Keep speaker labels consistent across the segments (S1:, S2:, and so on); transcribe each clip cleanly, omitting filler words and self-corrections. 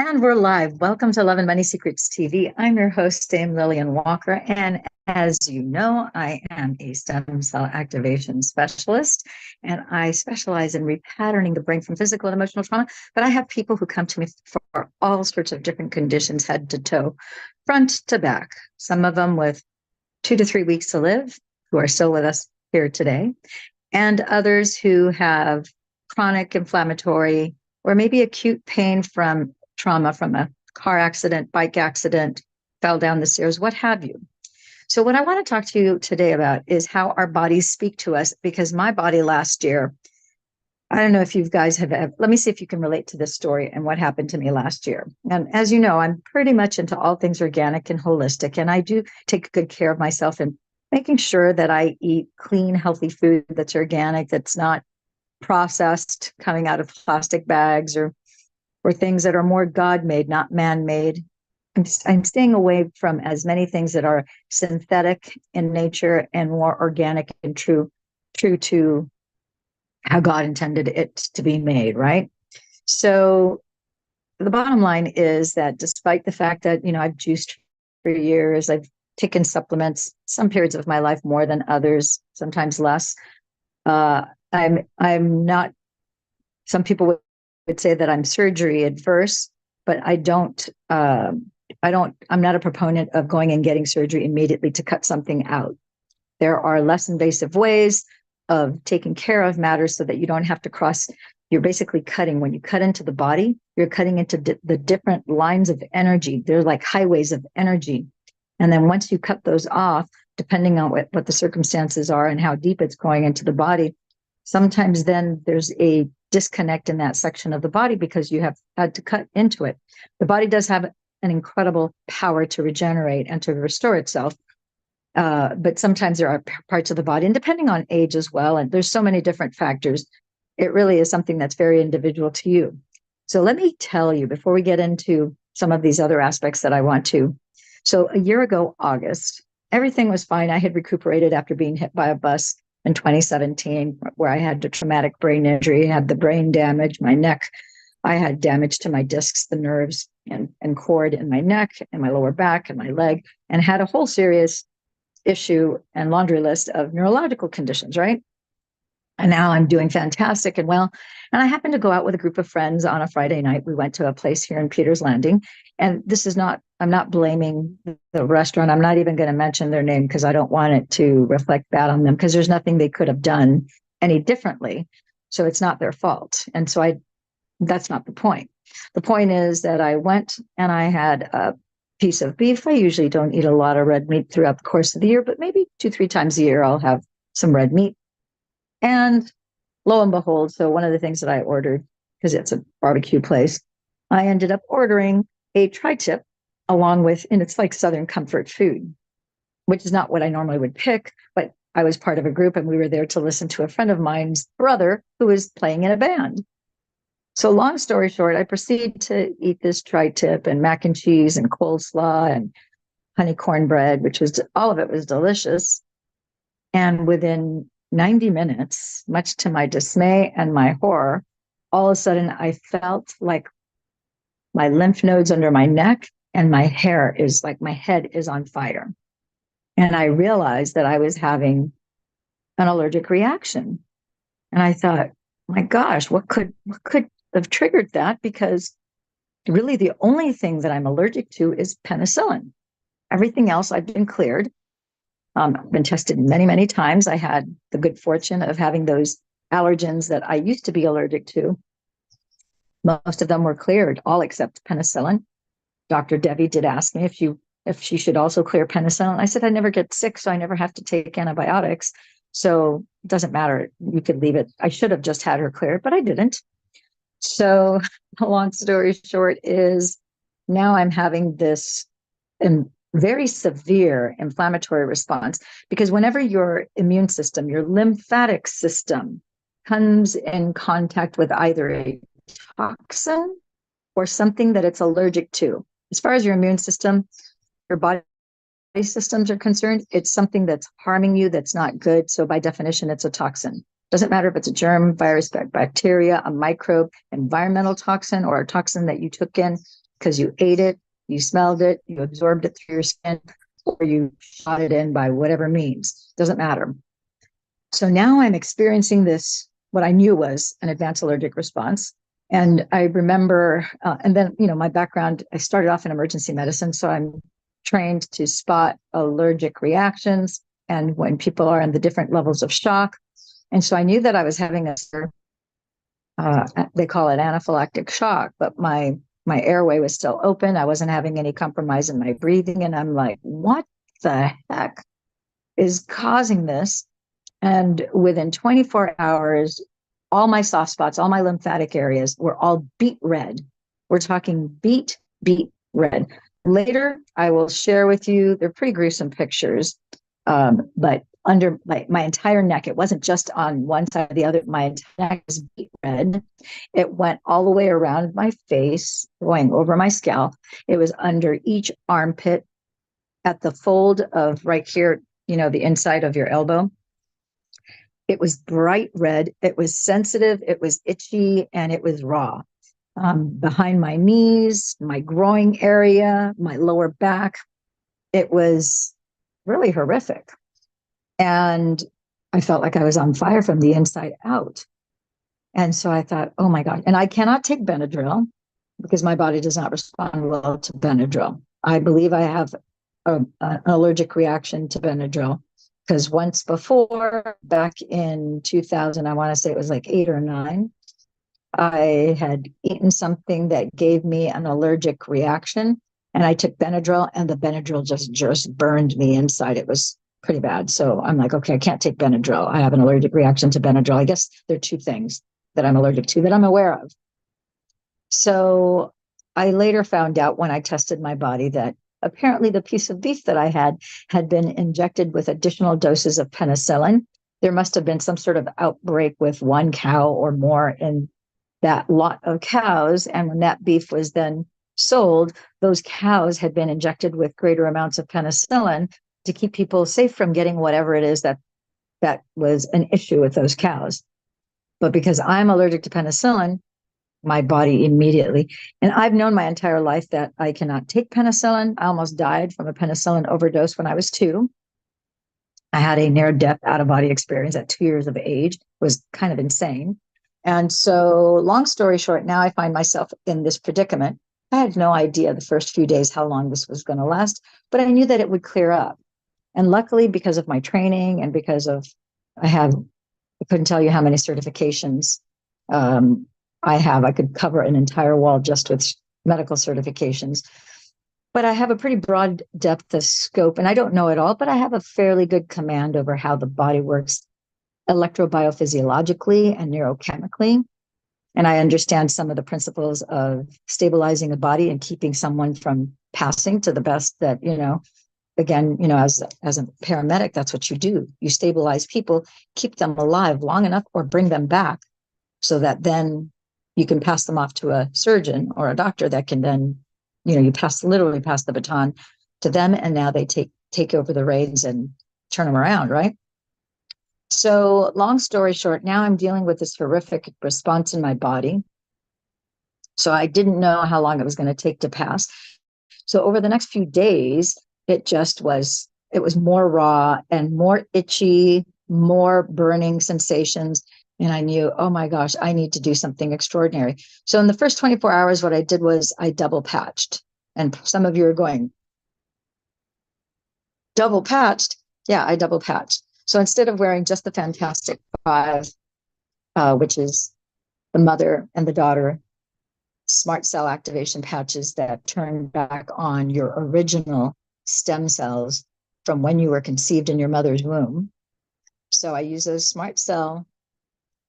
S1: And we're live. Welcome to Love and Money Secrets TV. I'm your host, Dame Lillian Walker. And as you know, I am a stem cell activation specialist, and I specialize in repatterning the brain from physical and emotional trauma. But I have people who come to me for all sorts of different conditions, head to toe, front to back. Some of them with 2 to 3 weeks to live, who are still with us here today, and others who have chronic inflammatory or maybe acute pain from trauma from a car accident, bike accident, fell down the stairs, what have you. So what I want to talk to you today about is how our bodies speak to us, because my body last year, I don't know if you guys have ever, let me see if you can relate to this story and what happened to me last year. And as you know, I'm pretty much into all things organic and holistic, and I do take good care of myself and making sure that I eat clean, healthy food that's organic, that's not processed, coming out of plastic bags or things that are more God-made, not man-made. I'm staying away from as many things that are synthetic in nature and more organic and true to how God intended it to be made, right? So the bottom line is that despite the fact that, I've juiced for years, I've taken supplements, some periods of my life more than others, sometimes less. I'm not, some people would say that I'm surgery adverse, but I'm not a proponent of going and getting surgery immediately to cut something out. There are less invasive ways of taking care of matters so that you don't have to cross. You're basically cutting. When you cut into the body, you're cutting into the different lines of energy. They're like highways of energy. And then once you cut those off, depending on what the circumstances are and how deep it's going into the body, sometimes then there's a disconnect in that section of the body because you have had to cut into it. The body does have an incredible power to regenerate and to restore itself. But sometimes there are parts of the body, and depending on age as well, and there's so many different factors, it really is something that's very individual to you. So let me tell you, before we get into some of these other aspects that I want to. So a year ago, August, everything was fine. I had recuperated after being hit by a bus in 2017, where I had a traumatic brain injury, had the brain damage, my neck. I had damage to my discs, the nerves and cord in my neck and my lower back and my leg, and had a whole serious issue and laundry list of neurological conditions, right? And now I'm doing fantastic and well. And I happened to go out with a group of friends on a Friday night. We went to a place here in Peters Landing. And I'm not blaming the restaurant. I'm not even going to mention their name because I don't want it to reflect bad on them, because there's nothing they could have done any differently. So it's not their fault. And so that's not the point. The point is that I went and I had a piece of beef. I usually don't eat a lot of red meat throughout the course of the year, but maybe 2-3 times a year I'll have some red meat. And lo and behold, so one of the things that I ordered, because it's a barbecue place, I ended up ordering a tri-tip along with, and it's like Southern comfort food, which is not what I normally would pick, but I was part of a group and we were there to listen to a friend of mine's brother who was playing in a band. So long story short, I proceed to eat this tri-tip and mac and cheese and coleslaw and honey cornbread, all of it was delicious. And within 90 minutes, much to my dismay and my horror, all of a sudden I felt like my lymph nodes under my neck and my hair is like my head is on fire. And I realized that I was having an allergic reaction. And I thought, my gosh, what could have triggered that? Because really the only thing that I'm allergic to is penicillin. Everything else I've been cleared. I've been tested many, many times. I had the good fortune of having those allergens that I used to be allergic to. Most of them were cleared, all except penicillin. Dr. Devi did ask me if she should also clear penicillin. I said, I never get sick, so I never have to take antibiotics. So it doesn't matter. You could leave it. I should have just had her clear it, but I didn't. So the long story short is now I'm having this very severe inflammatory response, because whenever your immune system, your lymphatic system comes in contact with either a toxin or something that it's allergic to, as far as your immune system, your body systems are concerned, it's something that's harming you, that's not good. So by definition, it's a toxin. Doesn't matter if it's a germ, virus, bacteria, a microbe, environmental toxin, or a toxin that you took in. because you ate it, you smelled it, you absorbed it through your skin, or you shot it in by whatever means. Doesn't matter. So now I'm experiencing this, what I knew was an advanced allergic response. And I remember, and then, my background, I started off in emergency medicine. So I'm trained to spot allergic reactions and when people are in the different levels of shock. And so I knew that I was having they call it anaphylactic shock, but my airway was still open. I wasn't having any compromise in my breathing. And I'm like, what the heck is causing this? And within 24 hours, all my soft spots, all my lymphatic areas were all beet red. We're talking beet red. Later, I will share with you, they're pretty gruesome pictures, but under my entire neck, it wasn't just on one side or the other, my entire neck was beet red. It went all the way around my face, going over my scalp. It was under each armpit, at the fold of right here, the inside of your elbow. It was bright red. It was sensitive. It was itchy, and it was raw. Behind my knees, my groin area, my lower back. It was really horrific. And I felt like I was on fire from the inside out. And so I thought, oh my God. And I cannot take Benadryl because my body does not respond well to Benadryl. I believe I have an allergic reaction to Benadryl. Because once before, back in 2000, I want to say it was like 8 or 9, I had eaten something that gave me an allergic reaction. And I took Benadryl, and the Benadryl just burned me inside. It was pretty bad. So I'm like, okay, I can't take Benadryl. I have an allergic reaction to Benadryl. I guess there are 2 things that I'm allergic to that I'm aware of. So I later found out when I tested my body that apparently the piece of beef that I had been injected with additional doses of penicillin. There must have been some sort of outbreak with one cow or more in that lot of cows. And when that beef was then sold, those cows had been injected with greater amounts of penicillin to keep people safe from getting whatever it is that was an issue with those cows. But because I'm allergic to penicillin, my body immediately. And I've known my entire life that I cannot take penicillin. I almost died from a penicillin overdose when I was 2. I had a near-death out-of-body experience at 2 years of age. It was kind of insane. And so, long story short, now I find myself in this predicament. I had no idea the first few days how long this was going to last, but I knew that it would clear up. And luckily, because of my training and because of I couldn't tell you how many certifications I could cover an entire wall just with medical certifications. But I have a pretty broad depth of scope, and I don't know it all, but I have a fairly good command over how the body works electrobiophysiologically and neurochemically. And I understand some of the principles of stabilizing a body and keeping someone from passing to the best that, again, as a paramedic, that's what you do. You stabilize people, keep them alive long enough or bring them back so that then you can pass them off to a surgeon or a doctor that can then, you literally pass the baton to them, and now they take over the reins and turn them around, right? So long story short, now I'm dealing with this horrific response in my body. So I didn't know how long it was going to take to pass. So over the next few days, it was more raw and more itchy, more burning sensations. And I knew, oh my gosh, I need to do something extraordinary. So in the first 24 hours, what I did was I double patched. And some of you are going, double patched? Yeah, I double patched. So instead of wearing just the Fantastic 5, which is the mother and the daughter smart cell activation patches that turn back on your original stem cells from when you were conceived in your mother's womb. So I use those smart cell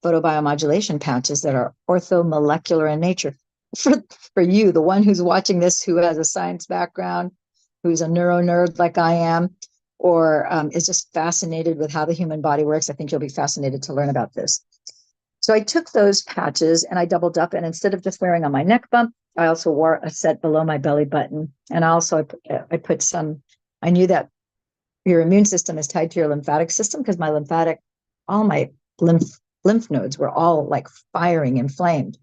S1: photobiomodulation patches that are orthomolecular in nature. For you, the one who's watching this, who has a science background, who's a neuro nerd like I am, or is just fascinated with how the human body works, I think you'll be fascinated to learn about this. So I took those patches and I doubled up, and instead of just wearing on my neck bump, I also wore a set below my belly button. And also I put some, I knew that your immune system is tied to your lymphatic system, because all my lymph nodes were all like firing, inflamed.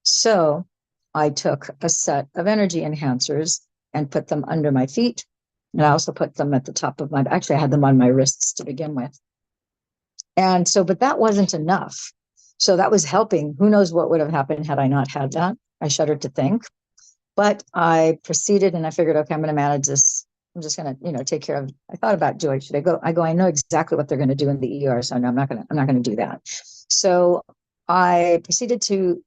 S1: So I took a set of energy enhancers and put them under my feet. And I also put them at the top of actually, I had them on my wrists to begin with. And so, but that wasn't enough. So that was helping. Who knows what would have happened had I not had that? I shudder to think. But I proceeded and I figured, okay, I'm going to manage this. I'm just going to, take care of. I thought about, Joy, should I go? I know exactly what they're going to do in the ER, so no, I'm not going to do that. So I proceeded to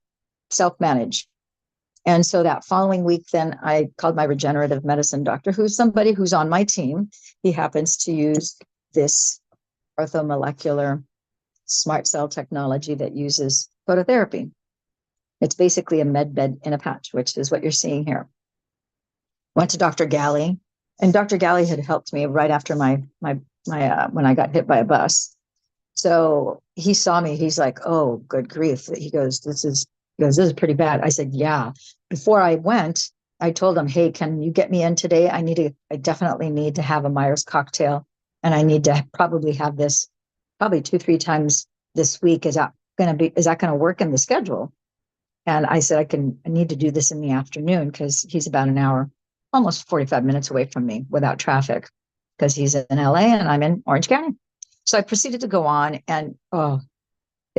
S1: self-manage. And so that following week, then I called my regenerative medicine doctor, who's somebody who's on my team. He happens to use this orthomolecular smart cell technology that uses phototherapy. It's basically a med bed in a patch, which is what you're seeing here. Went to Dr. Galley, and Dr. Galley had helped me right after my when I got hit by a bus. So he saw me. He's like, "Oh, good grief!" He goes, "This is pretty bad." I said, "Yeah." Before I went, I told him, "Hey, can you get me in today? I definitely need to have a Myers cocktail, and I need to probably have this probably 2-3 times this week. Is that going to work in the schedule?" And I said, I need to do this in the afternoon because he's about an hour, almost 45 minutes away from me without traffic, because he's in LA and I'm in Orange County. So I proceeded to go on, and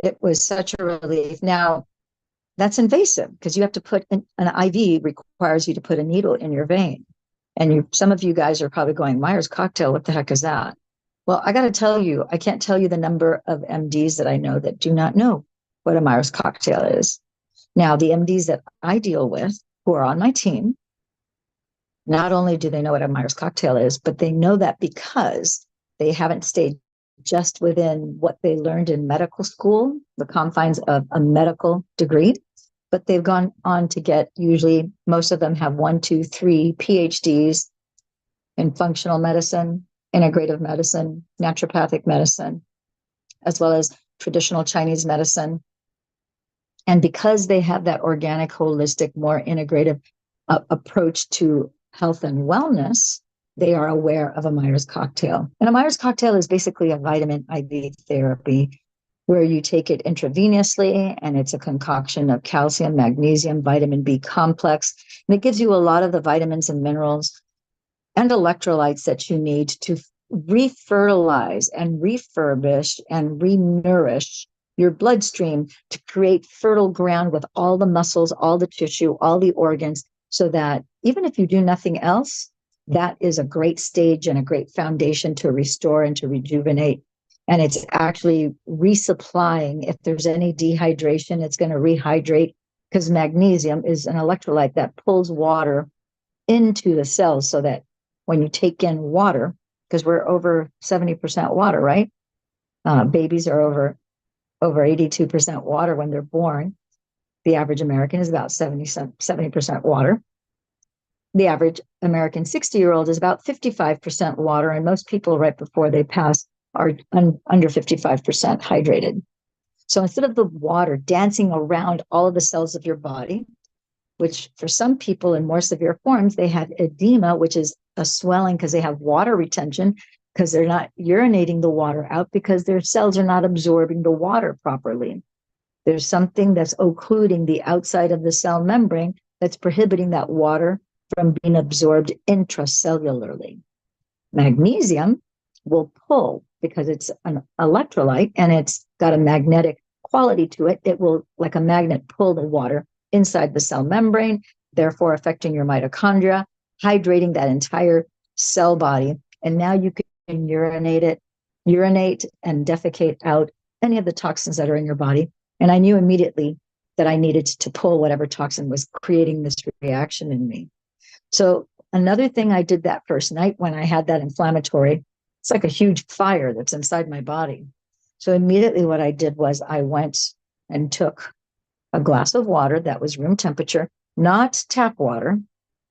S1: it was such a relief. Now, that's invasive because you have to put an IV requires you to put a needle in your vein. And some of you guys are probably going, Myers cocktail, what the heck is that? Well, I got to tell you, I can't tell you the number of MDs that I know that do not know what a Myers cocktail is. Now, the MDs that I deal with who are on my team, not only do they know what a Myers cocktail is, but they know that because they haven't stayed just within what they learned in medical school, the confines of a medical degree, but they've gone on to get, usually most of them have 1, 2, 3 PhDs in functional medicine, integrative medicine, naturopathic medicine, as well as traditional Chinese medicine. And because they have that organic, holistic, more integrative approach to health and wellness, they are aware of a Myers cocktail. And a Myers cocktail is basically a vitamin IV therapy where you take it intravenously, and it's a concoction of calcium, magnesium, vitamin B complex. And it gives you a lot of the vitamins and minerals and electrolytes that you need to refertilize and refurbish and renourish your bloodstream to create fertile ground with all the muscles, all the tissue, all the organs, so that even if you do nothing else, that is a great stage and a great foundation to restore and to rejuvenate. And it's actually resupplying. If there's any dehydration, it's going to rehydrate, because magnesium is an electrolyte that pulls water into the cells, so that when you take in water, because we're over 70% water, right? Babies are over 82% water when they're born. The average American is about 70% water. The average American 60-year-old is about 55% water, and most people right before they pass are under 55% hydrated. So instead of the water dancing around all of the cells of your body, which for some people in more severe forms, they have edema, which is a swelling because they have water retention, because they're not urinating the water out because their cells are not absorbing the water properly. There's something that's occluding the outside of the cell membrane that's prohibiting that water from being absorbed intracellularly. Magnesium will pull because it's an electrolyte and it's got a magnetic quality to it. It will, like a magnet, pull the water inside the cell membrane, therefore affecting your mitochondria, hydrating that entire cell body. And now you can urinate and defecate out any of the toxins that are in your body. And I knew immediately that I needed to pull whatever toxin was creating this reaction in me. So another thing I did that first night when I had that inflammatory, it's like a huge fire that's inside my body. So immediately what I did was I went and took a glass of water that was room temperature, not tap water.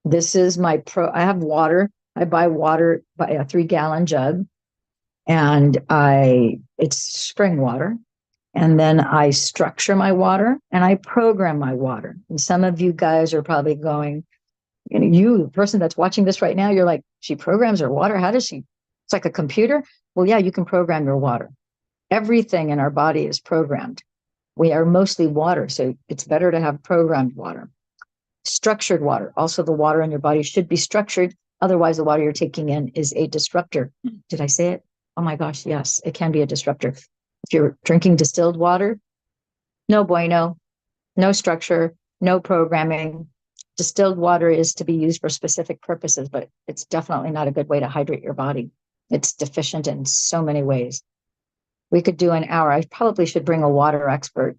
S1: This is I have water. I buy water by a 3-gallon jug, and it's spring water. And then I structure my water and I program my water. And some of you guys are probably going, the person that's watching this right now, you're like, she programs her water. How does she? It's like a computer. Well, yeah, you can program your water. Everything in our body is programmed. We are mostly water, so it's better to have programmed water. Structured water. Also, the water in your body should be structured. Otherwise, the water you're taking in is a disruptor. Did I say it? Oh my gosh, yes, it can be a disruptor. If you're drinking distilled water, no bueno, no structure, no programming. Distilled water is to be used for specific purposes, but it's definitely not a good way to hydrate your body. It's deficient in so many ways. We could do an hour. I probably should bring a water expert.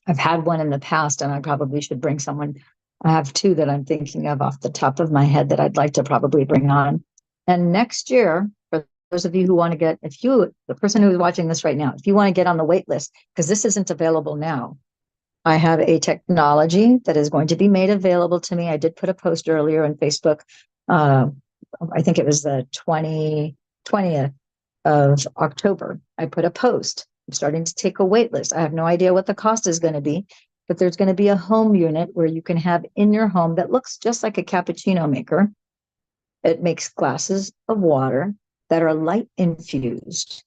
S1: I've had one in the past, and I probably should bring someone. I have two that I'm thinking of off the top of my head that I'd like to probably bring on. And next year, for those of you who want to get, the person who's watching this right now, if you want to get on the wait list, because this isn't available now, I have a technology that is going to be made available to me. I did put a post earlier on Facebook. I think it was the 20th of October. I put a post. I'm starting to take a wait list. I have no idea what the cost is going to be, but there's going to be a home unit where you can have in your home that looks just like a cappuccino maker. It makes glasses of water that are light infused.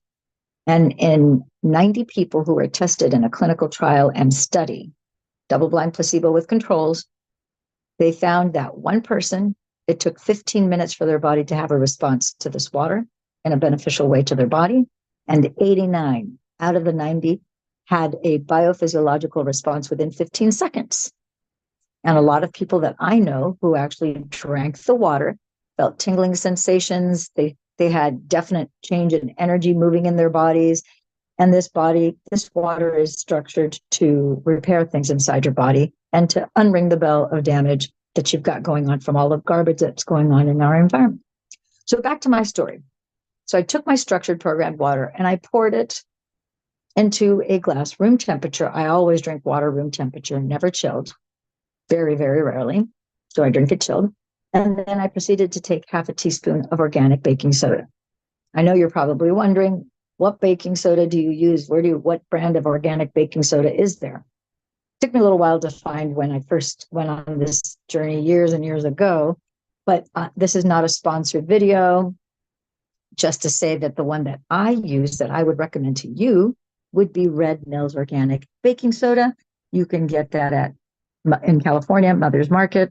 S1: And in 90 people who were tested in a clinical trial and study, double-blind placebo with controls, they found that one person, it took 15 minutes for their body to have a response to this water in a beneficial way to their body. And 89 out of the 90 had a biophysiological response within 15 seconds. And a lot of people that I know who actually drank the water felt tingling sensations. They had definite change in energy moving in their bodies. And this water is structured to repair things inside your body and to unring the bell of damage that you've got going on from all the garbage that's going on in our environment. So back to my story. So I took my structured programmed water and I poured it into a glass room temperature. I always drink water room temperature, never chilled, very, very rarely. So I drink it chilled. And then I proceeded to take half a teaspoon of organic baking soda. I know you're probably wondering, what baking soda do you use? What brand of organic baking soda is there? It took me a little while to find when I first went on this journey years and years ago, but this is not a sponsored video. Just to say that the one that I use that I would recommend to you would be Red Mills Organic Baking Soda. You can get that in California, Mother's Market.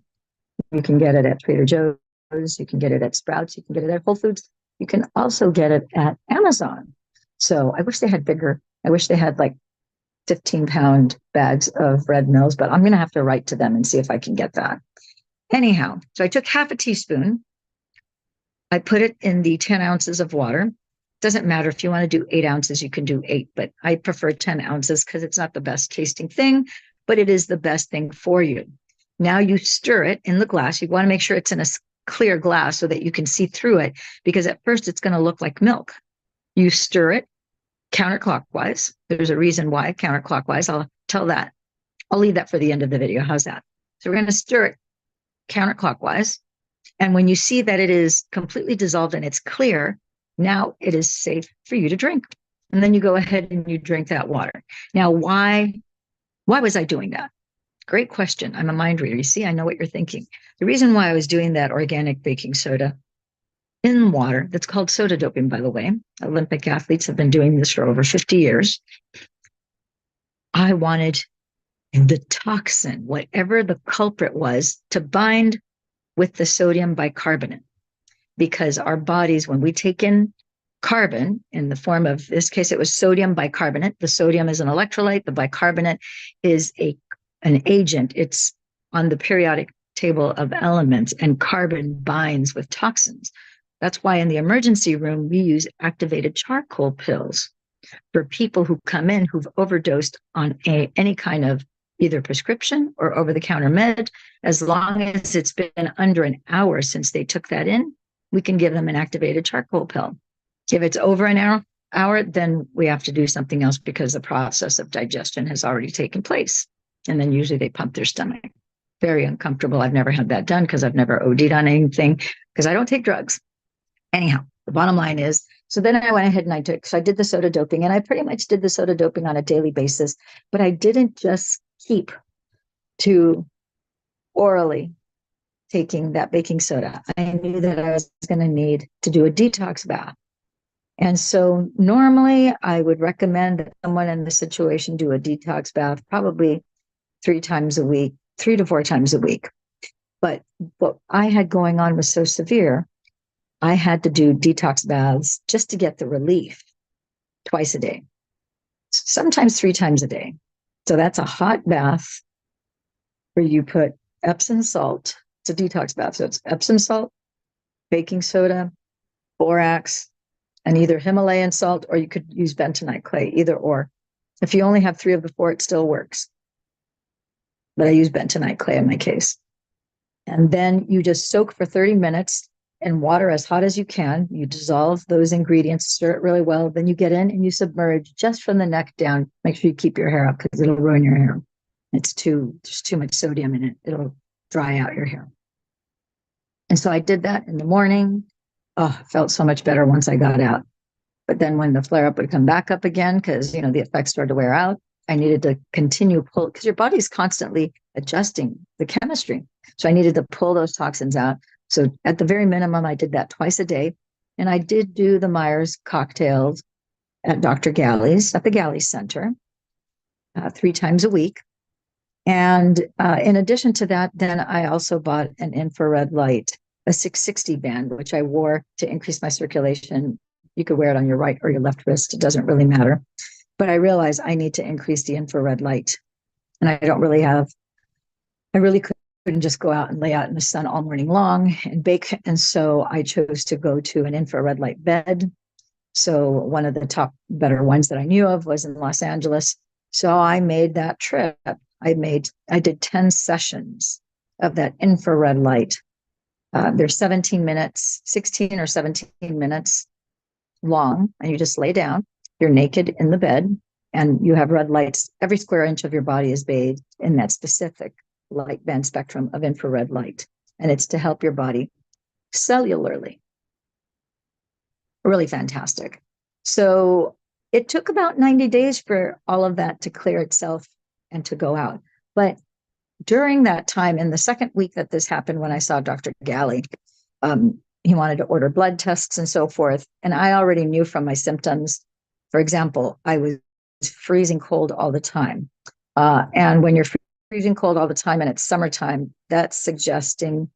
S1: You can get it at Trader Joe's. You can get it at Sprouts. You can get it at Whole Foods. You can also get it at Amazon. So I wish they had bigger. I wish they had like 15-pound bags of Red Mills, but I'm going to have to write to them and see if I can get that. Anyhow, so I took half a teaspoon. I put it in the 10 ounces of water. Doesn't matter if you want to do 8 ounces, you can do 8, but I prefer 10 ounces because it's not the best tasting thing, but it is the best thing for you. Now you stir it in the glass. You want to make sure it's in a clear glass so that you can see through it, because at first it's going to look like milk. You stir it counterclockwise. There's a reason why counterclockwise. I'll leave that for the end of the video. How's that? So we're going to stir it counterclockwise. And when you see that it is completely dissolved and it's clear, now it is safe for you to drink. And then you go ahead and you drink that water. Now, why was I doing that? Great question. I'm a mind reader. You see, I know what you're thinking. The reason why I was doing that organic baking soda in water, that's called soda doping, by the way. Olympic athletes have been doing this for over 50 years. I wanted the toxin, whatever the culprit was, to bind with the sodium bicarbonate. Because our bodies, when we take in carbon in the form of, this case, it was sodium bicarbonate. The sodium is an electrolyte. The bicarbonate is an agent. It's on the periodic table of elements, and carbon binds with toxins. That's why in the emergency room, we use activated charcoal pills for people who come in who've overdosed on any kind of either prescription or over-the-counter med. As long as it's been under an hour since they took that in, we can give them an activated charcoal pill. If it's over an hour, then we have to do something else because the process of digestion has already taken place. And then usually they pump their stomach. Very uncomfortable. I've never had that done because I've never OD'd on anything because I don't take drugs. Anyhow, the bottom line is, so then I went ahead and I did the soda doping, and I pretty much did the soda doping on a daily basis, but I didn't just keep to orally taking that baking soda. I knew that I was going to need to do a detox bath. And so normally I would recommend that someone in this situation do a detox bath probably 3 times a week, 3 to 4 times a week. But what I had going on was so severe, I had to do detox baths just to get the relief twice a day, sometimes 3 times a day. So that's a hot bath where you put Epsom salt. It's a detox bath. So it's Epsom salt, baking soda, borax, and either Himalayan salt, or you could use bentonite clay, either or. If you only have 3 of the 4, it still works. But I use bentonite clay in my case. And then you just soak for 30 minutes in water as hot as you can. You dissolve those ingredients, stir it really well. Then you get in and you submerge just from the neck down. Make sure you keep your hair up because it'll ruin your hair. There's too much sodium in it. It'll dry out your hair. And so I did that in the morning. Oh, it felt so much better once I got out. But then when the flare up would come back up again, because, the effects started to wear out, I needed to continue pull, because your body's constantly adjusting the chemistry. So I needed to pull those toxins out. So at the very minimum, I did that twice a day. And I did do the Myers cocktails at Dr. Galley's, at the Galley's Center, 3 times a week. And in addition to that, then I also bought an infrared light, a 660 band, which I wore to increase my circulation. You could wear it on your right or your left wrist. It doesn't really matter. But I realized I need to increase the infrared light. And I really couldn't just go out and lay out in the sun all morning long and bake. And so I chose to go to an infrared light bed. So one of the top better ones that I knew of was in Los Angeles. So I made that trip. I did 10 sessions of that infrared light. They're 17 minutes, 16 or 17 minutes long, and you just lay down. You're naked in the bed, and you have red lights. Every square inch of your body is bathed in that specific light band spectrum of infrared light, and it's to help your body cellularly. Really fantastic. So it took about 90 days for all of that to clear itself and to go out. But during that time, in the second week that this happened, when I saw Dr. Galley, he wanted to order blood tests and so forth. And I already knew from my symptoms. For example, I was freezing cold all the time. And when you're freezing cold all the time and it's summertime, that's suggesting,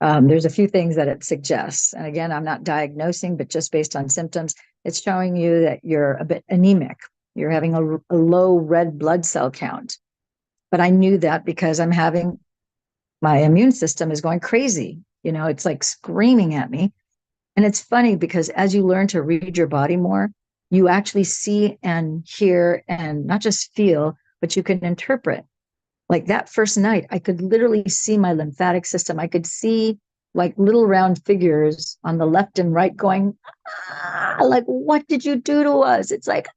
S1: there's a few things that it suggests. And again, I'm not diagnosing, but just based on symptoms, it's showing you that you're a bit anemic. You're having a low red blood cell count. But I knew that because my immune system is going crazy. It's like screaming at me. And it's funny because as you learn to read your body more, you actually see and hear and not just feel, but you can interpret. Like that first night, I could literally see my lymphatic system. I could see like little round figures on the left and right going, like, what did you do to us? It's like,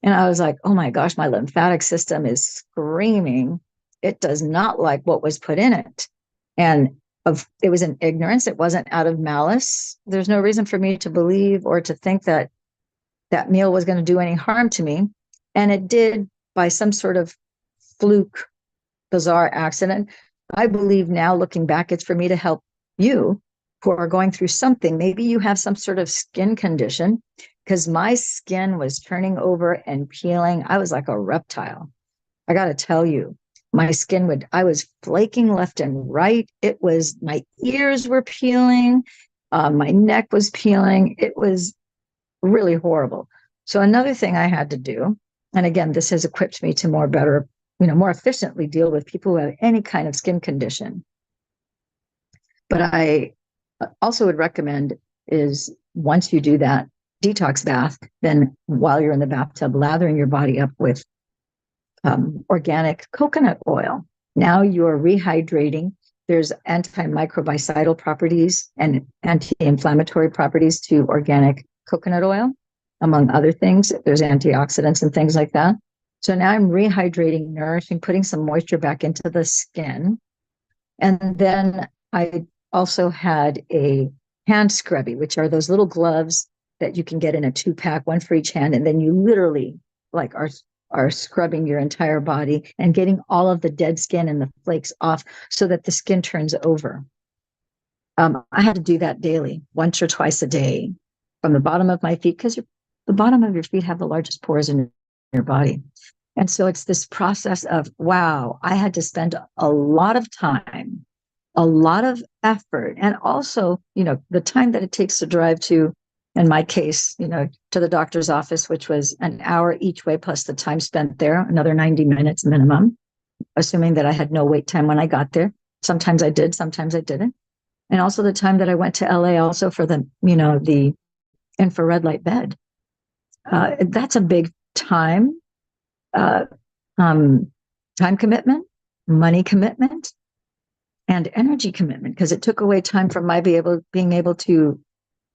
S1: And I was like, oh my gosh, my lymphatic system is screaming. It does not like what was put in it. And it was in ignorance. It wasn't out of malice. There's no reason for me to believe or to think that that meal was going to do any harm to me. And it did by some sort of fluke, bizarre accident. I believe now, looking back, it's for me to help you who are going through something. Maybe you have some sort of skin condition, because my skin was turning over and peeling. I was like a reptile. I got to tell you, I was flaking left and right. My ears were peeling. My neck was peeling. It was really horrible. So another thing I had to do, and again, this has equipped me to more efficiently deal with people who have any kind of skin condition. But I also would recommend is once you do that detox bath, then while you're in the bathtub, lathering your body up with organic coconut oil. Now you're rehydrating. There's antimicrobicidal properties and anti-inflammatory properties to organic coconut oil, among other things. There's antioxidants and things like that. So now I'm rehydrating, nourishing, putting some moisture back into the skin. And then I also had a hand scrubby, which are those little gloves that you can get in a 2-pack, one for each hand. And then you literally are scrubbing your entire body and getting all of the dead skin and the flakes off so that the skin turns over. I had to do that daily, once or twice a day, from the bottom of my feet, because the bottom of your feet have the largest pores in your body. And so it's this process of, wow, I had to spend a lot of time, a lot of effort, and also, the time that it takes to drive to, in my case, to the doctor's office, which was an hour each way, plus the time spent there, another 90 minutes minimum, assuming that I had no wait time when I got there. Sometimes I did, sometimes I didn't. And also the time that I went to LA also for the infrared light bed. That's a big time, uh, time commitment, money commitment, and energy commitment, because it took away time from my being able to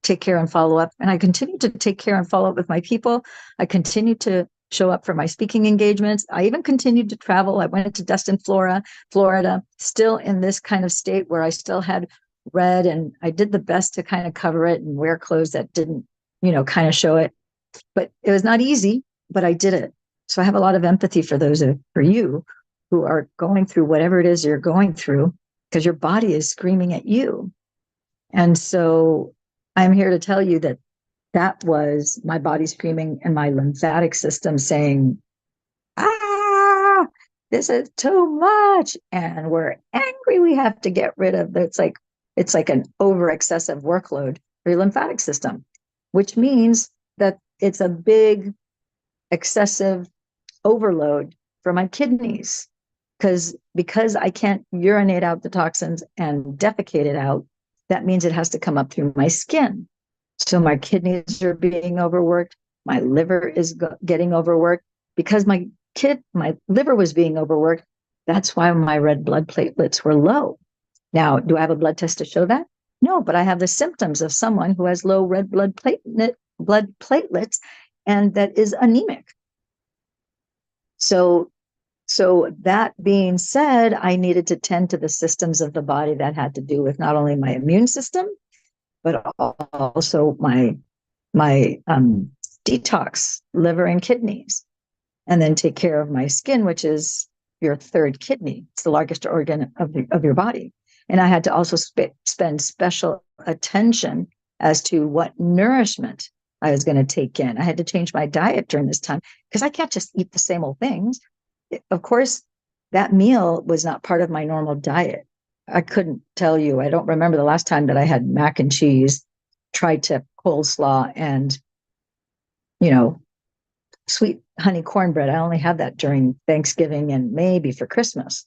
S1: take care and follow up. And I continued to take care and follow up with my people. I continued to show up for my speaking engagements. I even continued to travel. I went to Destin, Florida, still in this kind of state where I still had red, and I did the best to kind of cover it and wear clothes that didn't, kind of show it. But it was not easy, but I did it. So I have a lot of empathy for for you who are going through whatever it is you're going through, because your body is screaming at you. And so I'm here to tell you that was my body screaming and my lymphatic system saying, this is too much. And we're angry. We have to get rid of it. It's like an over excessive workload for your lymphatic system, which means that it's a big excessive overload for my kidneys. Because I can't urinate out the toxins and defecate it out, that means it has to come up through my skin. So my kidneys are being overworked. My liver is getting overworked because my liver was being overworked. That's why my red blood platelets were low. Now, do I have a blood test to show that? No, but I have the symptoms of someone who has low red blood platelets and that is anemic. So that being said, I needed to tend to the systems of the body that had to do with not only my immune system, but also my detox, liver and kidneys, and then take care of my skin, which is your third kidney. It's the largest organ of your body. And I had to also spend special attention as to what nourishment I was going to take in. I had to change my diet during this time because I can't just eat the same old things. Of course, that meal was not part of my normal diet. I couldn't tell you. I don't remember the last time that I had mac and cheese, tri-tip coleslaw, and, sweet honey cornbread. I only had that during Thanksgiving and maybe for Christmas.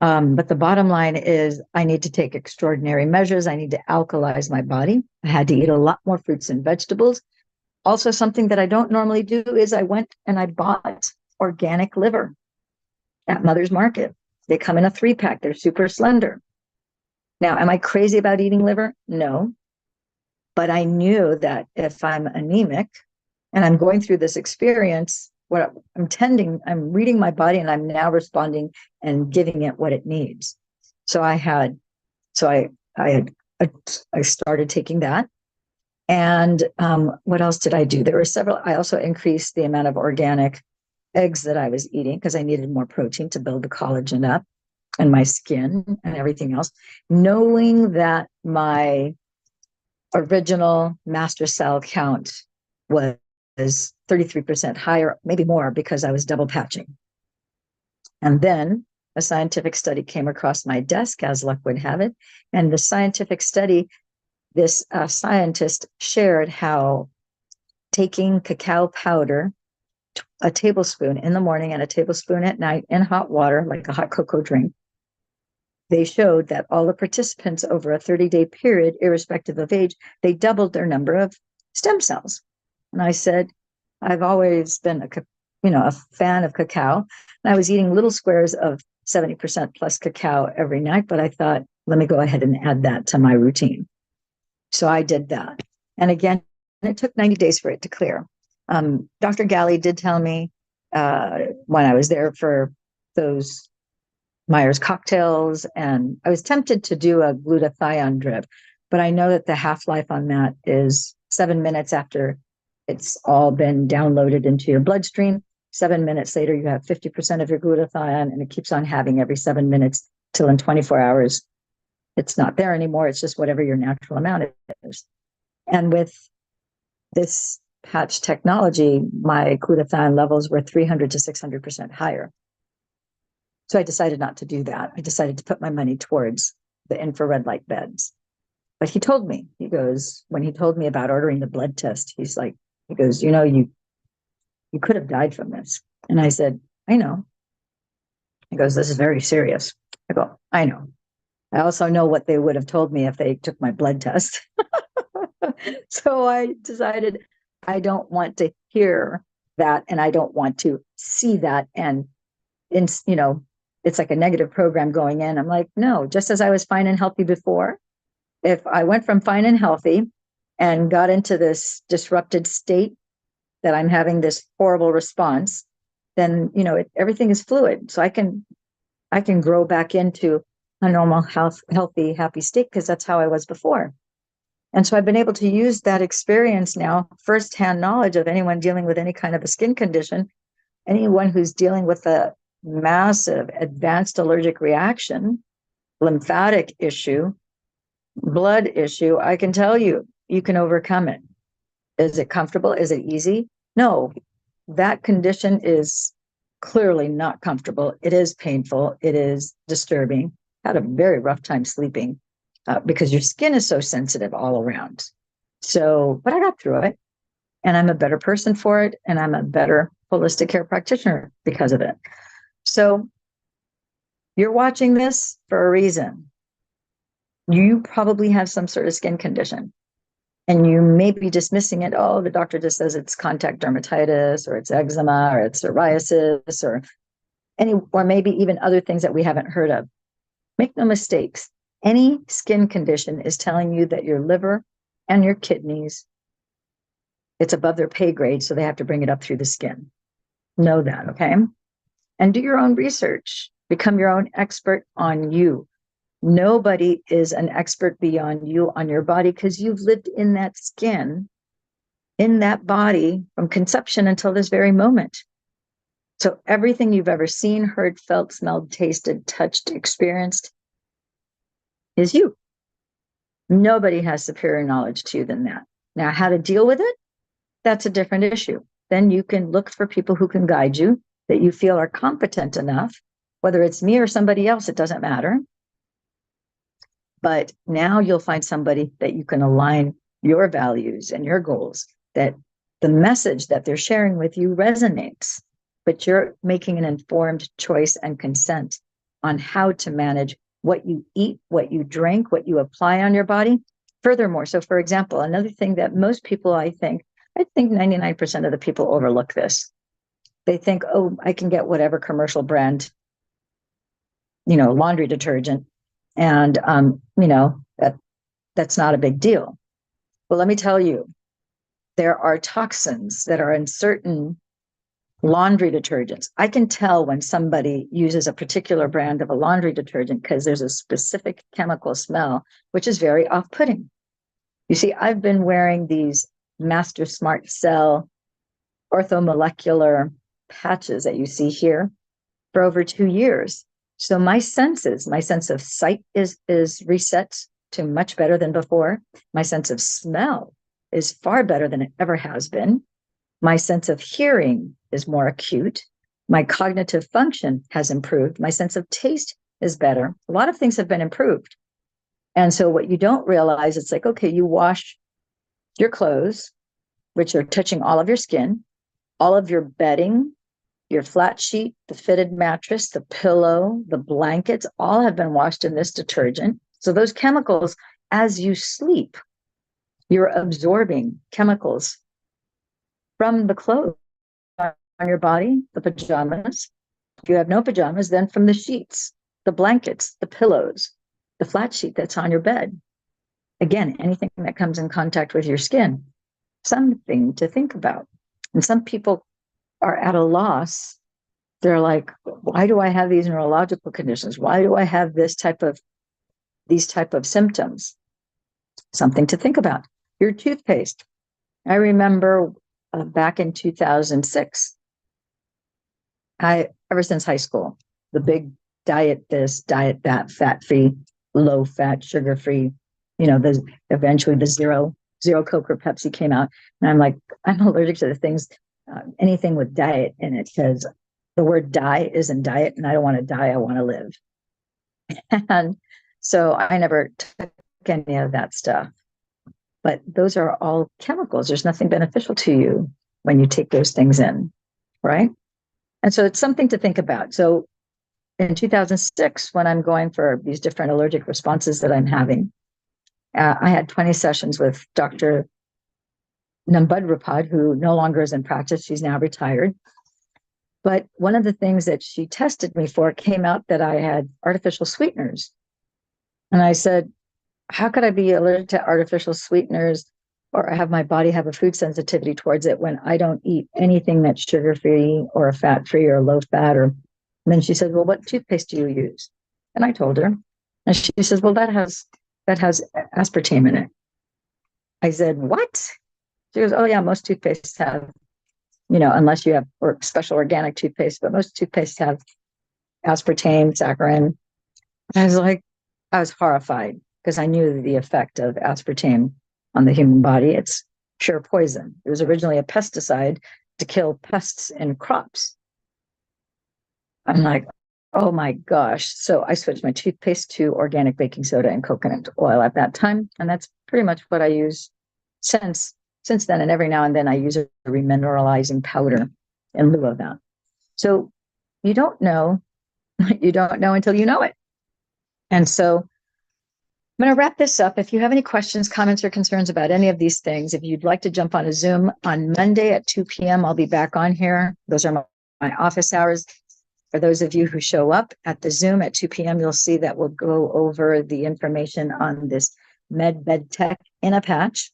S1: But the bottom line is I need to take extraordinary measures. I need to alkalize my body. I had to eat a lot more fruits and vegetables. Also, something that I don't normally do is I went and I bought organic liver at Mother's Market. They come in a 3-pack. They're super slender. Now, am I crazy about eating liver? No. But I knew that if I'm anemic and I'm going through this experience, I'm reading my body and I'm now responding and giving it what it needs. So I started taking that. And what else did I do? There were several. I also increased the amount of organic eggs that I was eating because I needed more protein to build the collagen up and my skin and everything else, knowing that my original master cell count was 33% higher, maybe more, because I was double patching. And then a scientific study came across my desk, as luck would have it. And the scientific study, this scientist shared how taking cacao powder, a tablespoon in the morning and a tablespoon at night in hot water, like a hot cocoa drink, they showed that all the participants over a 30-day period, irrespective of age, they doubled their number of stem cells. And I said, I've always been a fan of cacao. And I was eating little squares of 70% plus cacao every night, but I thought, let me go ahead and add that to my routine. So I did that. And again, it took 90 days for it to clear. Dr. Galley did tell me when I was there for those Myers cocktails, and I was tempted to do a glutathione drip, but I know that the half-life on that is 7 minutes after it's all been downloaded into your bloodstream. 7 minutes later, you have 50% of your glutathione, and it keeps on having every 7 minutes till in 24 hours, it's not there anymore. It's just whatever your natural amount is. And with this patch technology, my glutathione levels were 300 to 600% higher. So I decided not to do that. I decided to put my money towards the infrared light beds. But he told me, he goes, when he told me about ordering the blood test, he's like, he goes, you know, you could have died from this. And I said, I know. He goes, this is very serious. I go, I know. I also know what they would have told me if they took my blood test. So I decided I don't want to hear that, and I don't want to see that. And, you know, it's like a negative program going in. I'm like, no, just as I was fine and healthy before, if I went from fine and healthy and got into this disrupted state that I'm having this horrible response, then, you know, everything is fluid. So I can grow back into a normal, healthy, happy state, because that's how I was before. And so I've been able to use that experience now, firsthand knowledge of anyone dealing with any kind of a skin condition, anyone who's dealing with a massive advanced allergic reaction, lymphatic issue, blood issue. I can tell you, you can overcome it. Is it comfortable? Is it easy? No, that condition is clearly not comfortable. It is painful. It is disturbing. Had a very rough time sleeping because your skin is so sensitive all around. So, but I got through it, and I'm a better person for it. And I'm a better holistic care practitioner because of it. So you're watching this for a reason. You probably have some sort of skin condition, and you may be dismissing it. Oh, the doctor just says it's contact dermatitis, or it's eczema, or it's psoriasis, or maybe even other things that we haven't heard of. Make no mistakes. Any skin condition is telling you that your liver and your kidneys, it's above their pay grade, so they have to bring it up through the skin. Know that, okay? And do your own research. Become your own expert on you. Nobody is an expert beyond you on your body, because you've lived in that skin, in that body, from conception until this very moment. So everything you've ever seen, heard, felt, smelled, tasted, touched, experienced is you. Nobody has superior knowledge to you than that. Now, how to deal with it, that's a different issue. Then you can look for people who can guide you, that you feel are competent enough, whether it's me or somebody else, it doesn't matter. But now you'll find somebody that you can align your values and your goals, that the message that they're sharing with you resonates, but you're making an informed choice and consent on how to manage what you eat, what you drink, what you apply on your body. Furthermore, so for example, another thing that most people, I think 99% of the people overlook this. They think, oh, I can get whatever commercial brand, laundry detergent, and that's not a big deal. Well, let me tell you, there are toxins that are in certain laundry detergents. I can tell when somebody uses a particular brand of a laundry detergent because there's a specific chemical smell, which is very off-putting. You see, I've been wearing these Master Smart Cell orthomolecular patches that you see here for over 2 years. So my sense of sight is reset to much better than before. My sense of smell is far better than it ever has been. My sense of hearing is more acute. My cognitive function has improved. My sense of taste is better. A lot of things have been improved. And so what you don't realize, it's like, okay, you wash your clothes, which are touching all of your skin, all of your bedding, your flat sheet, the fitted mattress, the pillow, the blankets, all have been washed in this detergent. So those chemicals, as you sleep, you're absorbing chemicals from the clothes on your body, the pajamas. If you have no pajamas, then from the sheets, the blankets, the pillows, the flat sheet that's on your bed. Again, anything that comes in contact with your skin, something to think about. And some people are at a loss. They're like, why do I have these neurological conditions? Why do I have these type of symptoms? Something to think about. Your toothpaste. I remember back in 2006, ever since high school, the big diet this, diet that, fat-free, low-fat, sugar-free, eventually the zero Zero Coke or Pepsi came out. And I'm like, I'm allergic to the things, anything with diet in it, because the word die is in diet, and I don't want to die. I want to live. And so I never took any of that stuff. But those are all chemicals. There's nothing beneficial to you when you take those things in, right? And so it's something to think about. So in 2006, when I'm going for these different allergic responses that I'm having, I had 20 sessions with Dr. Nambudripad, who no longer is in practice. She's now retired. But one of the things that she tested me for came out that I had artificial sweeteners. And I said, how could I be allergic to artificial sweeteners or have my body have a food sensitivity towards it when I don't eat anything that's sugar-free or fat-free or low-fat? And then she said, well, what toothpaste do you use? And I told her. And she says, well, that has aspartame in it. I said, what? She goes, oh, yeah, most toothpastes have, unless you have special organic toothpaste, but most toothpastes have aspartame, saccharin. And I was horrified because I knew the effect of aspartame on the human body. It's pure poison. It was originally a pesticide to kill pests in crops. I'm like, oh my gosh. So I switched my toothpaste to organic baking soda and coconut oil at that time. And that's pretty much what I use since then. And every now and then I use a remineralizing powder in lieu of that. So you don't know until you know it. And so I'm going to wrap this up. If you have any questions, comments, or concerns about any of these things, if you'd like to jump on a Zoom on Monday at 2 p.m., I'll be back on here. Those are my office hours. For those of you who show up at the Zoom at 2 p.m., you'll see that we'll go over the information on this med tech in a patch.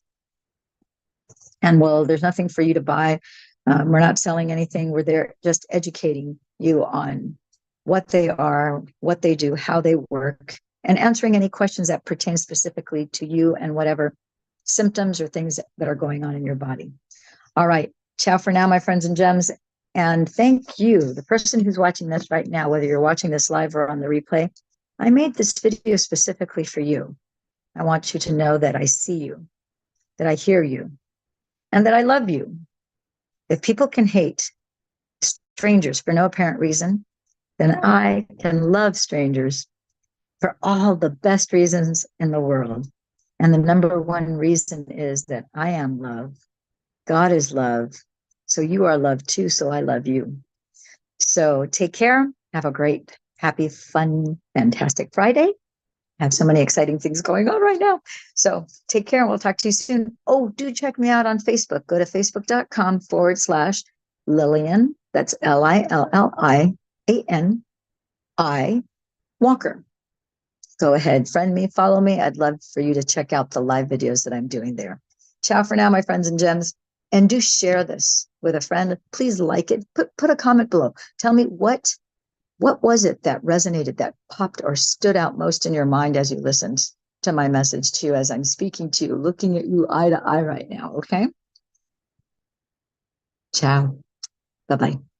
S1: And there's nothing for you to buy. We're not selling anything. We're there just educating you on what they are, what they do, how they work, and answering any questions that pertain specifically to you and whatever symptoms or things that are going on in your body. All right. Ciao for now, my friends and gems. And thank you, the person who's watching this right now, whether you're watching this live or on the replay. I made this video specifically for you. I want you to know that I see you, that I hear you, and that I love you. If people can hate strangers for no apparent reason, then I can love strangers for all the best reasons in the world. And the number one reason is that I am love. God is love. So you are love too. So I love you. So take care. Have a great, happy, fun, fantastic Friday. I have so many exciting things going on right now. So take care and we'll talk to you soon. Oh, do check me out on Facebook. Go to facebook.com/Lillian. That's LILLIANI Walker. Go ahead, friend me, follow me. I'd love for you to check out the live videos that I'm doing there. Ciao for now, my friends and gems. And do share this with a friend. Please like it. Put a comment below. Tell me what was it that resonated, that popped or stood out most in your mind as you listened to my message to you as I'm speaking to you, looking at you eye to eye right now, okay? Ciao. Bye-bye.